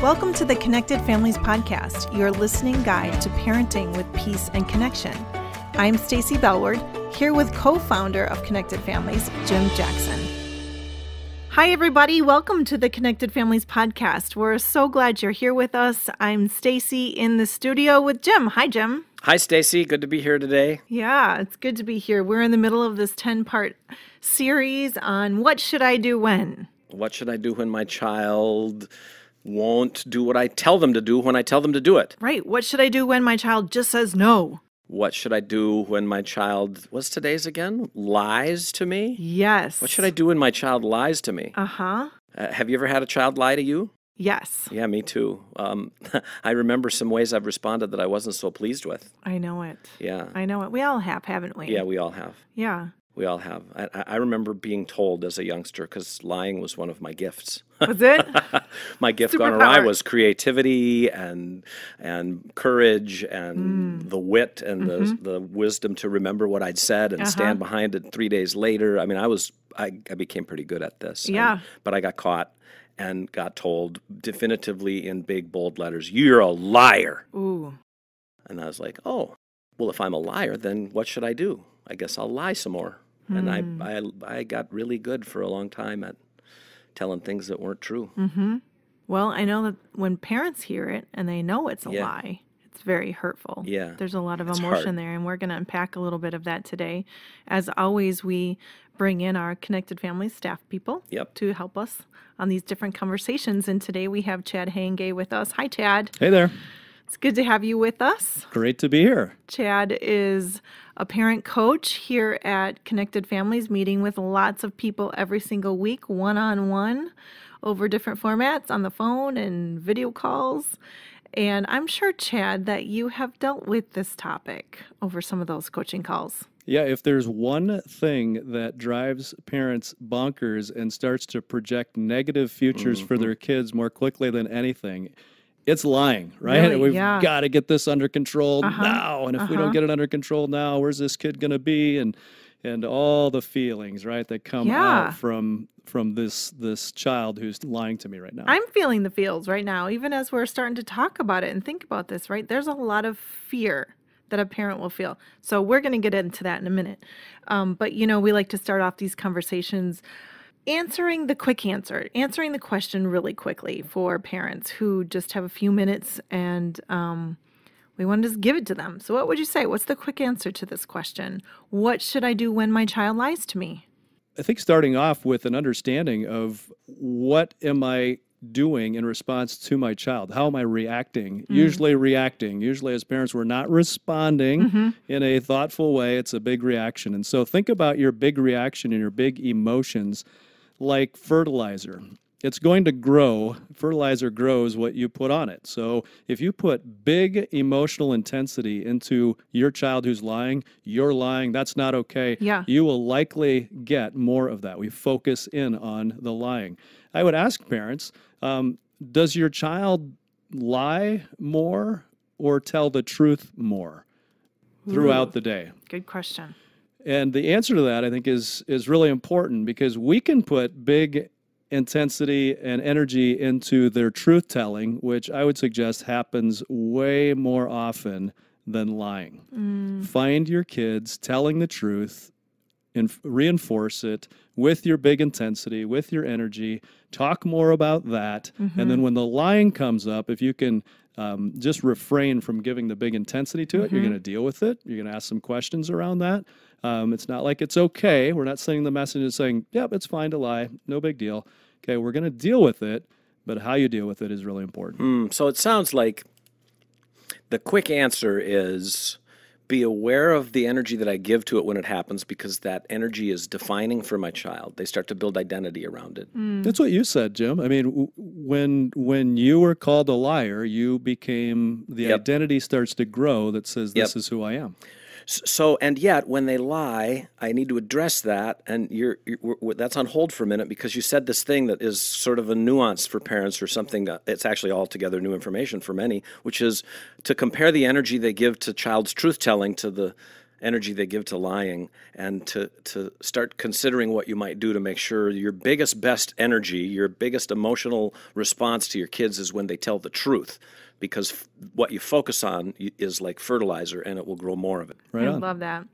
Welcome to the Connected Families Podcast, your listening guide to parenting with peace and connection. I'm Stacy Bellward, here with co-founder of Connected Families, Jim Jackson. Hi, everybody. Welcome to the Connected Families Podcast. We're so glad you're here with us. I'm Stacy in the studio with Jim. Hi, Jim. Hi, Stacy. Good to be here today. Yeah, it's good to be here. We're in the middle of this 10-part series on what should I do when? What should I do when my child won't do what I tell them to do when I tell them to do it? Right. What should I do when my child just says no? What should I do when my child, what's today's again? Lies to me? Yes. What should I do when my child lies to me? Uh-huh. Have you ever had a child lie to you? Yes. Yeah, me too. I remember some ways I've responded that I wasn't so pleased with. I know it. Yeah. I know it. We all have, haven't we? Yeah, we all have. Yeah. We all have. I remember being told as a youngster, because lying was one of my gifts. Was it? My gift gone awry was creativity and courage and the wit and the wisdom to remember what I'd said and stand behind it 3 days later. I mean, I became pretty good at this. Yeah. But I got caught and got told definitively in big, bold letters, "You're a liar." Ooh. And I was like, oh, well, if I'm a liar, then what should I do? I guess I'll lie some more. And I got really good for a long time at telling things that weren't true. Mm-hmm. Well, I know that when parents hear it and they know it's a lie, it's very hurtful. Yeah. There's a lot of It's emotion hard. there, and we're going to unpack a little bit of that today. As always, we bring in our Connected Families staff people to help us on these different conversations. And today we have Chad Hayenga with us. Hi, Chad. Hey there. It's good to have you with us. Great to be here. Chad is a parent coach here at Connected Families, meeting with lots of people every single week, one-on-one, over different formats on the phone and video calls. And I'm sure, Chad, that you have dealt with this topic over some of those coaching calls. Yeah, if there's one thing that drives parents bonkers and starts to project negative futures for their kids more quickly than anything, it's lying, right? Really? We've Yeah. got to get this under control now. And if we don't get it under control now, where's this kid going to be? And all the feelings, right, that come out from this child who's lying to me right now. I'm feeling the feels right now, even as we're starting to talk about it and think about this, right? There's a lot of fear that a parent will feel. So we're going to get into that in a minute. But, you know, we like to start off these conversations answering the question really quickly for parents who just have a few minutes and we want to just give it to them. So what would you say? What's the quick answer to this question? What should I do when my child lies to me? I think starting off with an understanding of what am I doing in response to my child? How am I reacting? Usually as parents, we're not responding in a thoughtful way. It's a big reaction. And so think about your big reaction and your big emotions like fertilizer. It's going to grow. Fertilizer grows what you put on it. So if you put big emotional intensity into your child who's lying, you're lying, that's not okay. Yeah. You will likely get more of that. We focus in on the lying. I would ask parents, does your child lie more or tell the truth more throughout the day? Good question. And the answer to that, I think, is really important because we can put big intensity and energy into their truth-telling, which I would suggest happens way more often than lying. Find your kids telling the truth and reinforce it with your big intensity, with your energy. Talk more about that. And then when the lying comes up, if you can just refrain from giving the big intensity to it, you're going to deal with it. You're going to ask some questions around that. It's not like it's okay. We're not sending the message and saying, yep, it's fine to lie. No big deal. Okay, we're going to deal with it, but how you deal with it is really important. So it sounds like the quick answer is be aware of the energy that I give to it when it happens, because that energy is defining for my child. They start to build identity around it. That's what you said, Jim. I mean, when you were called a liar, you became, the identity starts to grow that says, this is who I am. So, and yet, when they lie, I need to address that, and that's on hold for a minute, because you said this thing that is sort of a nuance for parents, or something that it's actually altogether new information for many, which is to compare the energy they give to child's truth-telling to the energy they give to lying, and to start considering what you might do to make sure your best energy, your biggest emotional response to your kids is when they tell the truth, because what you focus on is like fertilizer, and it will grow more of it. I love that.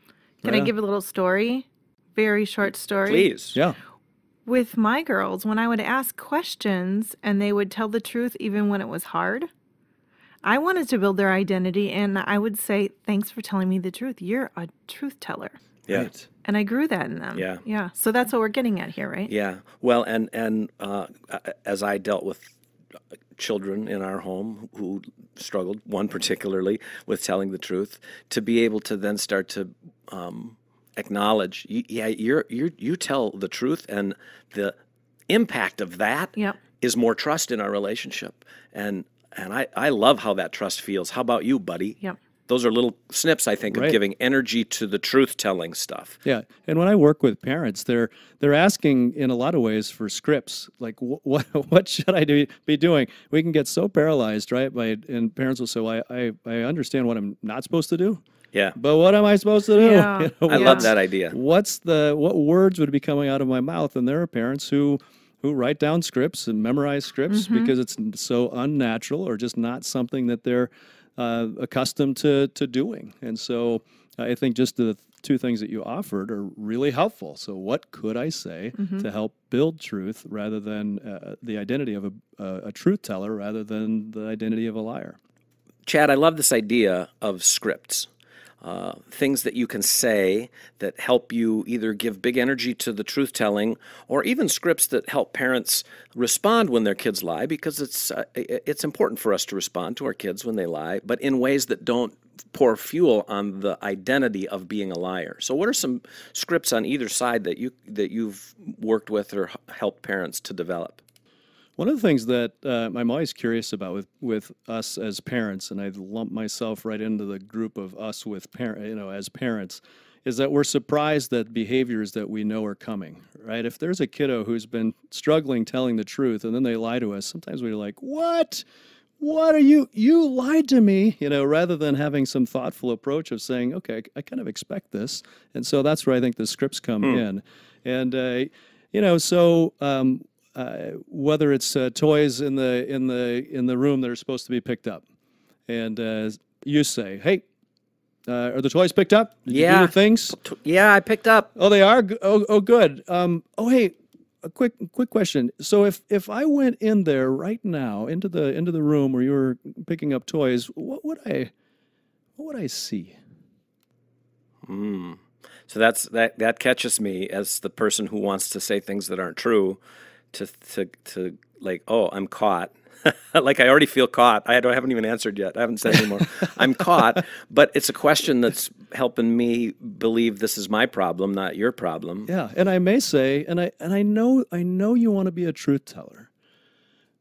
Can I give a little story? Very short story. Please. Yeah. With my girls, when I would ask questions and they would tell the truth even when it was hard, I wanted to build their identity, and I would say, thanks for telling me the truth. You're a truth teller. Yeah. Right. And I grew that in them. Yeah. Yeah. So that's what we're getting at here, right? Yeah. Well, and as I dealt with children in our home who struggled, one particularly, with telling the truth, to be able to then start to acknowledge, you tell the truth, and the impact of that is more trust in our relationship. And I love how that trust feels. How about you, buddy? Yep. Those are little snips, I think, of giving energy to the truth-telling stuff. Yeah, and when I work with parents, they're asking in a lot of ways for scripts. Like, what should I be doing? We can get so paralyzed, right? And parents will say, "Well, I understand what I'm not supposed to do." Yeah. But what am I supposed to do? Yeah. I love that idea. What words would be coming out of my mouth? And there are parents who write down scripts and memorize scripts because it's so unnatural or just not something that they're accustomed to doing. And so I think just the two things that you offered are really helpful. So what could I say to help build truth rather than the identity of a truth teller rather than the identity of a liar? Chad, I love this idea of scripts. Things that you can say that help you either give big energy to the truth-telling, or even scripts that help parents respond when their kids lie, because it's important for us to respond to our kids when they lie, but in ways that don't pour fuel on the identity of being a liar. So what are some scripts on either side that you've worked with or helped parents to develop? One of the things that I'm always curious about with us as parents, and I lump myself right into the group of us with as parents, is that we're surprised at behaviors that we know are coming. Right? If there's a kiddo who's been struggling telling the truth, and then they lie to us, sometimes we're like, "What? What are you lied to me?" Rather than having some thoughtful approach of saying, "Okay, I kind of expect this," and so that's where I think the scripts come in, and whether it's toys in the room that are supposed to be picked up, and you say, "Hey, are the toys picked up? Did you do the things?" Yeah, I picked up. Oh, they are. Oh, good. Hey, a quick question. So if I went in there right now into the room where you were picking up toys, what would I see? So that catches me as the person who wants to say things that aren't true. To like, oh, I'm caught. Like, I already feel caught. I haven't even answered yet. I haven't said anymore. I'm caught, but it's a question that's helping me believe this is my problem, not your problem. Yeah, and I may say, and I know you want to be a truth teller,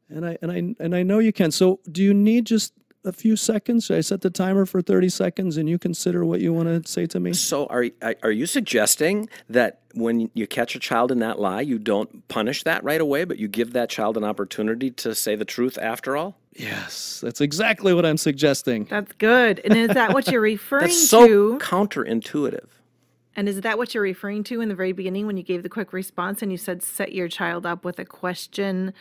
and I know you can. So, do you need just a few seconds? Should I set the timer for 30 seconds, and you consider what you want to say to me? So, are you suggesting that when you catch a child in that lie, you don't punish that right away, but you give that child an opportunity to say the truth after all? Yes, that's exactly what I'm suggesting. That's good. And is that what you're referring That's so to? counterintuitive. And is that what you're referring to in the very beginning when you gave the quick response and you said set your child up with a question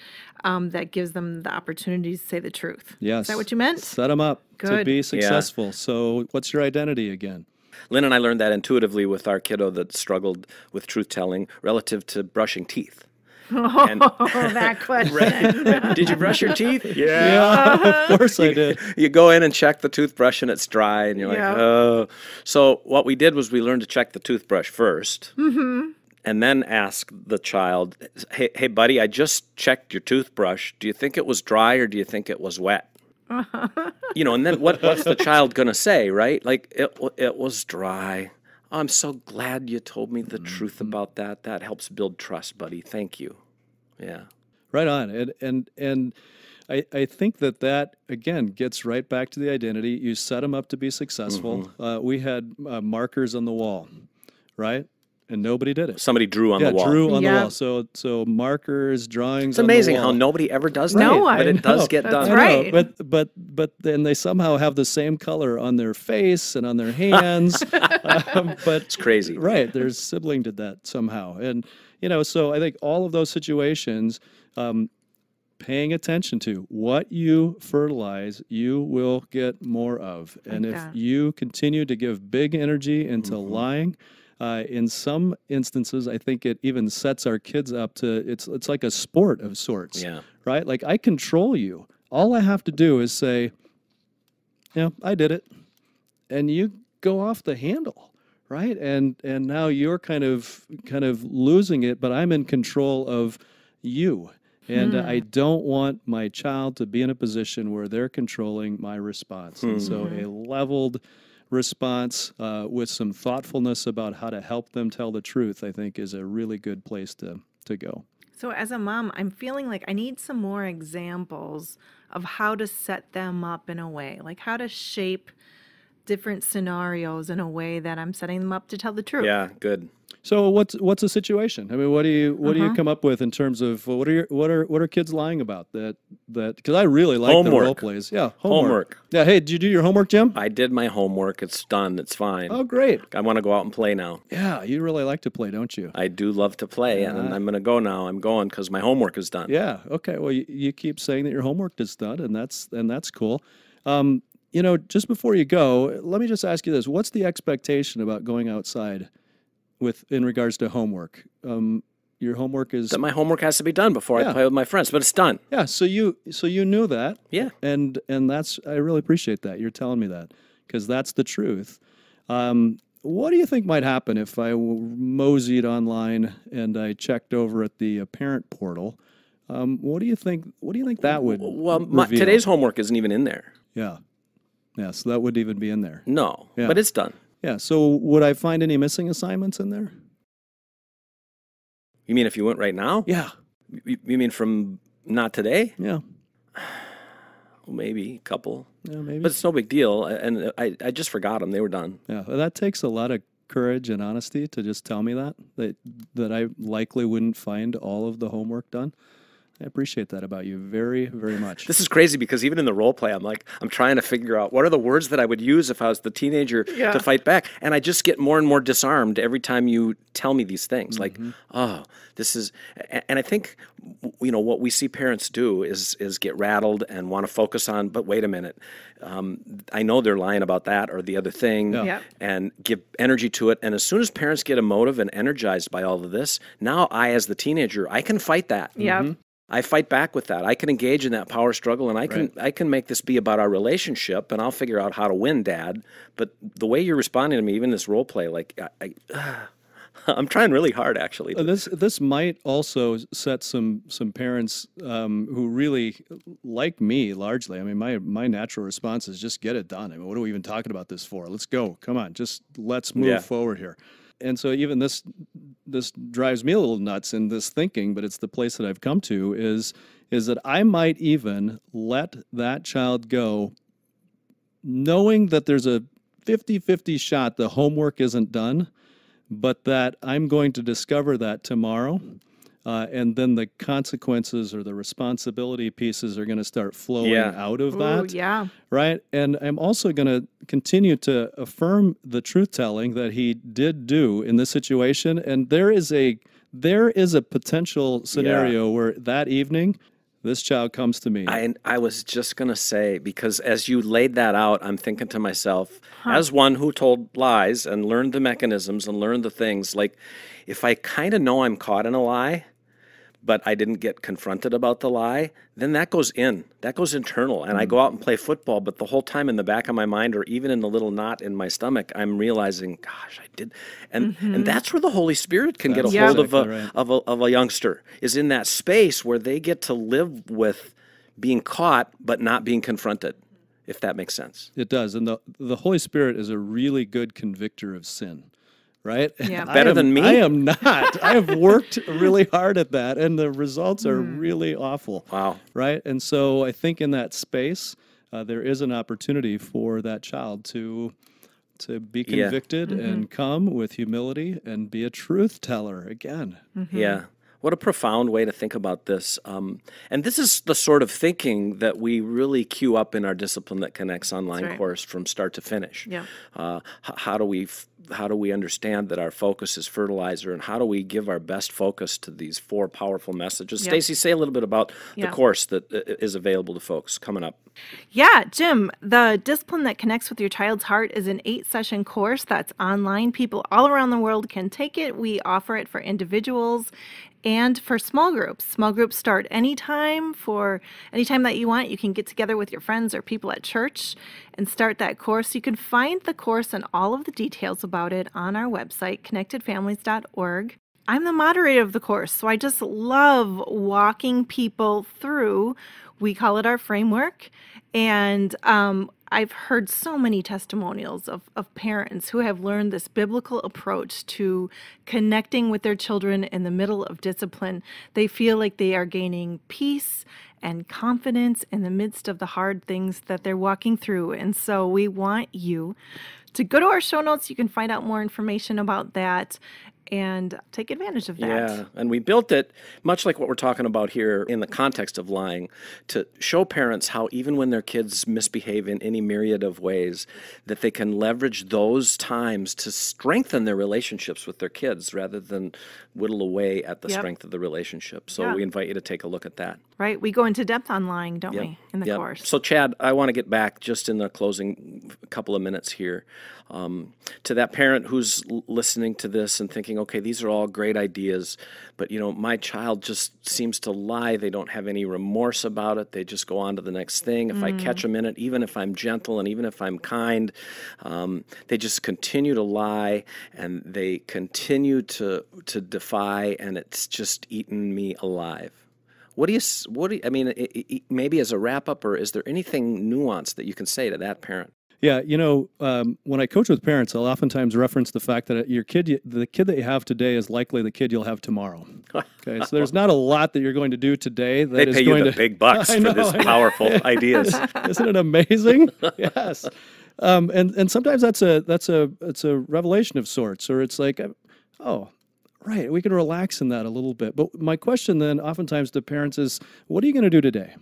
that gives them the opportunity to say the truth? Yes. Is that what you meant? Set them up to be successful. Yeah. So what's your identity again? Lynn and I learned that intuitively with our kiddo that struggled with truth-telling relative to brushing teeth. That question. Did you brush your teeth? Yeah, of course I did. You go in and check the toothbrush and it's dry, and you're like, oh. So what we did was we learned to check the toothbrush first, and then ask the child, hey, buddy, I just checked your toothbrush. Do you think it was dry or do you think it was wet? And then what's the child going to say, right? Like, it was dry. Oh, I'm so glad you told me the truth about that. That helps build trust, buddy. Thank you. Yeah. Right on. And I think that again gets right back to the identity. You set them up to be successful. We had markers on the wall, right? and nobody did it. Somebody drew on the wall. Drew on the wall. So markers, drawings. It's amazing how nobody ever does that. No, but it does get That's done. right. But then they somehow have the same color on their face and on their hands. But it's crazy. Right. Their sibling did that somehow. And, so I think all of those situations, paying attention to what you fertilize, you will get more of. And if you continue to give big energy into lying, in some instances, I think it even sets our kids up to, it's like a sport of sorts, right? Like, I control you. All I have to do is say, I did it. And you go off the handle, right? And now you're kind of losing it, but I'm in control of you. And I don't want my child to be in a position where they're controlling my response. And so a leveled response with some thoughtfulness about how to help them tell the truth, I think, is a really good place to go. So as a mom, I'm feeling like I need some more examples of how to set them up in a way, like how to shape different scenarios in a way that I'm setting them up to tell the truth. Yeah, good. So what's the situation? I mean, what do you come up with in terms of what are kids lying about that because I really like the role plays. Yeah, homework. Yeah, hey, did you do your homework, Jim? I did my homework. It's done. It's fine. Oh, great. I want to go out and play now. Yeah, you really like to play, don't you? I do love to play, and I'm going to go now. I'm going because my homework is done. Yeah. Okay. Well, you keep saying that your homework is done, and that's cool. Just before you go, let me just ask you this: what's the expectation about going outside in regards to homework? Your homework is that my homework has to be done before I play with my friends, but it's done. Yeah. So you knew that. Yeah. And I really appreciate that. You're telling me that because that's the truth. What do you think might happen if I moseyed online and I checked over at the parent portal? What do you think that would? Well, today's homework isn't even in there. Yeah. Yeah. So that wouldn't even be in there. No. Yeah. But it's done. Yeah, so would I find any missing assignments in there? You mean if you went right now? Yeah. You mean from not today? Yeah. Well, maybe a couple. Yeah, maybe. But it's no big deal, and I just forgot them. They were done. Yeah, that takes a lot of courage and honesty to just tell me that I likely wouldn't find all of the homework done. I appreciate that about you very, very much. This is crazy because even in the role play, I'm trying to figure out what are the words that I would use if I was the teenager to fight back. And I just get more and more disarmed every time you tell me these things. Like, oh, this is, and I think, what we see parents do is get rattled and want to focus on, but wait a minute. I know they're lying about that or the other thing and give energy to it. And as soon as parents get emotive and energized by all of this, now I, as the teenager, I can fight that. Yeah. I fight back with that. I can engage in that power struggle, and I can make this be about our relationship, and I'll figure out how to win, Dad. But the way you're responding to me, even this role play, like I'm trying really hard, actually. This might also set some parents who really like me largely. I mean, my natural response is just get it done. I mean, what are we even talking about this for? Let's go. Come on, just let's move forward here. And so even this drives me a little nuts in this thinking, but it's the place that I've come to is that I might even let that child go knowing that there's a 50-50 shot the homework isn't done, but that I'm going to discover that tomorrow. And then the consequences or the responsibility pieces are going to start flowing out of that. Yeah. Right. And I'm also going to continue to affirm the truth telling that he did do in this situation. And there is a potential scenario where that evening this child comes to me. I was just going to say, because as you laid that out, I'm thinking to myself, as one who told lies and learned the mechanisms and learned the things, like if I kind of know I'm caught in a lie, but I didn't get confronted about the lie, then that goes internal. And I go out and play football, but the whole time in the back of my mind or even in the little knot in my stomach, I'm realizing, gosh, I did. And that's where the Holy Spirit can get a hold of a youngster, is in that space where they get to live with being caught but not being confronted, if that makes sense. It does. And the Holy Spirit is a really good convictor of sin. Right? Yeah. Better than me? I am not. I have worked really hard at that, and the results are really awful. Wow. Right? And so I think in that space, there is an opportunity for that child to to be convicted and come with humility and be a truth teller again. Yeah. What a profound way to think about this. And this is the sort of thinking that we really queue up in our Discipline That Connects online course from start to finish. Yeah. How do we understand that our focus is fertilizer, and how do we give our best focus to these 4 powerful messages? Stacy, say a little bit about the course that is available to folks coming up. Yeah, Jim, the Discipline That Connects with Your Child's Heart is an 8-session course that's online. People all around the world can take it. We offer it for individuals and for small groups. Small groups start anytime that you want. You can get together with your friends or people at church and start that course. You can find the course and all of the details about it on our website, connectedfamilies.org. I'm the moderator of the course, so I just love walking people through. We call it our framework. And I've heard so many testimonials of parents who have learned this biblical approach to connecting with their children in the middle of discipline. They feel like they are gaining peace and confidence in the midst of the hard things that they're walking through. And so we want you to go to our show notes. You can find out more information about that and take advantage of that. Yeah, and we built it, much like what we're talking about here in the context of lying, to show parents how even when their kids misbehave in any myriad of ways, that they can leverage those times to strengthen their relationships with their kids rather than whittle away at the strength of the relationship. So we invite you to take a look at that. Right. We go into depth on lying, don't we, in the course? So, Chad, I want to get back just in the closing couple of minutes here to that parent who's listening to this and thinking, okay, these are all great ideas, but, my child just seems to lie. They don't have any remorse about it. They just go on to the next thing. If I catch them in it, even if I'm gentle and even if I'm kind, they just continue to lie and they continue to defy, and it's just eaten me alive. What do you, I mean, maybe as a wrap up, or is there anything nuanced that you can say to that parent? Yeah, when I coach with parents, I'll oftentimes reference the fact that the kid that you have today is likely the kid you'll have tomorrow. Okay, so there's not a lot that you're going to do today that is going to... They pay you the big bucks for this powerful ideas. Isn't it amazing? Yes. And sometimes it's a revelation of sorts, or it's like, oh, right, we can relax in that a little bit. But my question then oftentimes to parents is, what are you going to do today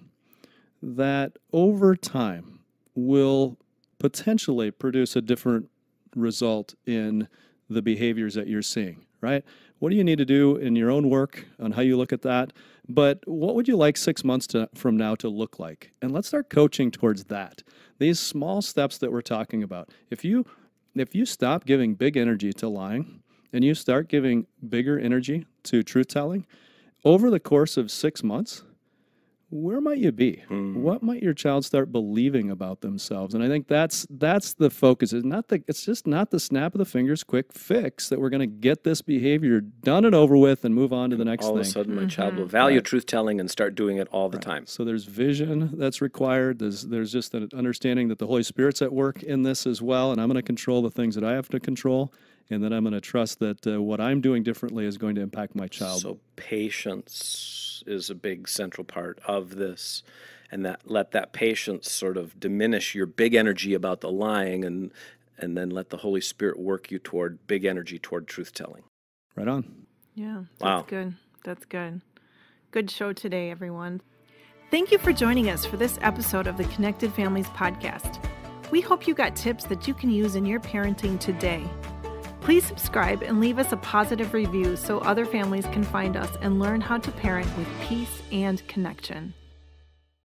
that over time will potentially produce a different result in the behaviors that you're seeing, right? What do you need to do in your own work on how you look at that? But what would you like 6 months from now to look like? And let's start coaching towards that. These small steps that we're talking about. If you stop giving big energy to lying and you start giving bigger energy to truth-telling, over the course of 6 months, where might you be? What might your child start believing about themselves? And I think that's the focus. It's just not the snap of the fingers quick fix that we're going to get this behavior done and over with and move on to the next thing. All of a sudden, my child will value truth-telling and start doing it all the time. So there's vision that's required. There's just an understanding that the Holy Spirit's at work in this as well, and I'm going to control the things that I have to control, and then I'm going to trust that what I'm doing differently is going to impact my child. So patience is a big central part of this, and let that patience sort of diminish your big energy about the lying, and then let the Holy Spirit work you toward big energy toward truth-telling. Right on. Yeah, that's good. That's good. Good show today, everyone. Thank you for joining us for this episode of the Connected Families podcast. We hope you got tips that you can use in your parenting today. Please subscribe and leave us a positive review so other families can find us and learn how to parent with peace and connection.